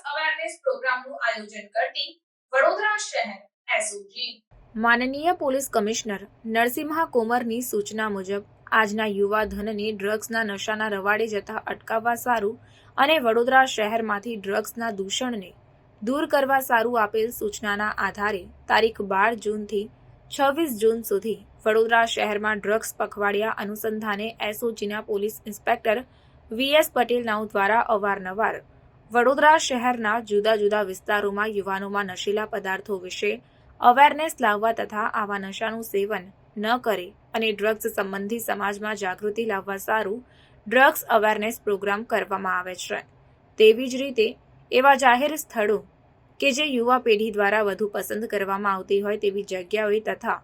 Awareness પ્રોગ્રામનું આયોજન કરતી વડોદરા શહેર એસઓજી માનનીય પોલીસ કમિશનર નરસિંહા કોમરની સૂચના મુજબ આજના યુવા ધનને ડ્રગ્સના નશાના રવાડે જતા અટકાવવા સારું અને વડોદરા શહેરમાંથી ડ્રગ્સના દૂષણને દૂર કરવા સારું આપેલ સૂચનાના આધારે તારીખ 12 જૂનથી 26 જૂન સુધી વડોદરા શહેરમાં ડ્રગ્સ પખવાડિયા અનુસંધાને એસઓજીના પોલીસ ઇન્સ્પેક્ટર વીએસ પટેલ નાઉ દ્વારા અવારનવાર વડોદરા શહેરના જુદા જુદા વિસ્તારોમાં યુવાનોમાં નશીલા પદાર્થો વિશે અવેરનેસ લાવવા તથા આવા નશાનું સેવન ન કરે અને ડ્રગ્સ સંબંધી સમાજમાં જાગૃતિ લાવવા સારું ડ્રગ્સ અવેરનેસ પ્રોગ્રામ કરવામાં આવે છે. તેવી જ રીતે એવા જાહેર સ્થળો કે જે યુવા પેઢી દ્વારા વધુ પસંદ કરવામાં આવતી હોય તેવી જગ્યાઓએ તથા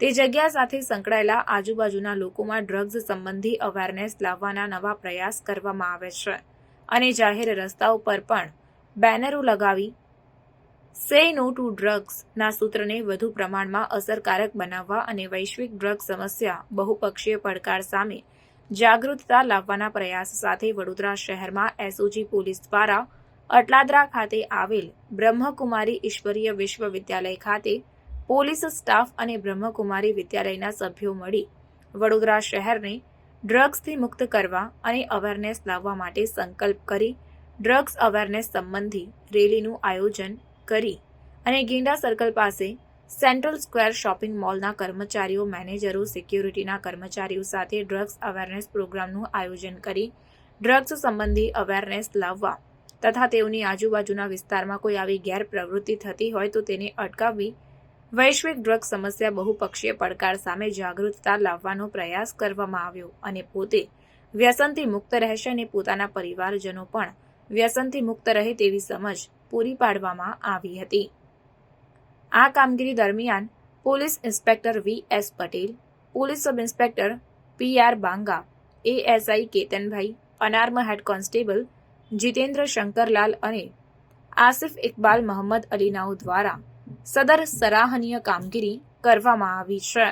તે જગ્યા સાથે સંકળાયેલા આજુબાજુના લોકોમાં ડ્રગ્સ સંબંધી અવેરનેસ લાવવાના નવા પ્રયાસ કરવામાં આવે છે અને જાહેર રસ્તાઓ પર પણ બેનરો લગાવી સે નો ટુ ડ્રગ્સ ના સૂત્રને વધુ પ્રમાણમાં અસરકારક બનાવવા અને વૈશ્વિક ડ્રગ સમસ્યા બહુપક્ષીય પડકાર સામે જાગૃતતા લાવવાના પ્રયાસ સાથે વડોદરા શહેરમાં એસઓજી પોલીસ દ્વારા અટલાદરા ખાતે આવેલ બ્રહ્મકુમારી ઈશ્વરીય વિશ્વવિદ્યાલય ખાતે પોલીસ સ્ટાફ અને બ્રહ્મકુમારી વિદ્યાલયના સભ્યો મળી વડોદરા શહેરને ડ્રગ્સથી મુક્ત કરવા અને અવેરનેસ લાવવા માટે સંકલ્પ કરી ડ્રગ્સ અવેરનેસ સંબંધી રેલીનું આયોજન કરી અને ગેંડા સર્કલ પાસે સેન્ટ્રલ સ્ક્વેર શોપિંગ મોલના કર્મચારીઓ, મેનેજરો, સિક્યુરિટીના કર્મચારીઓ સાથે ડ્રગ્સ અવેરનેસ પ્રોગ્રામનું આયોજન કરી ડ્રગ્સ સંબંધી અવેરનેસ લાવવા તથા તેઓની આજુબાજુના વિસ્તારમાં કોઈ આવી ગેરપ્રવૃત્તિ થતી હોય તો તેને અટકાવવી વૈશ્વિક ડ્રગ સમસ્યા બહુપક્ષીય પડકાર સામે જાગૃતતા લાવવાનો પ્રયાસ કરવામાં આવ્યો અને પોતે વ્યસનથી મુક્ત રહેશે અને પોતાના પરિવારજનો પણ વ્યસનથી મુક્ત રહે તેવી સમજ પૂરી પાડવામાં આવી હતી. આ કામગીરી દરમિયાન police inspector VS Patel, police sub inspector PR Banga, ASI Ketanbhai, unarmed head constable Jitendra Shankarlal અને આસિફ ઇકબાલ મહંમદ અલી નાઉ દ્વારા સદર સરાહનીય કામગીરી કરવામાં આવી છે.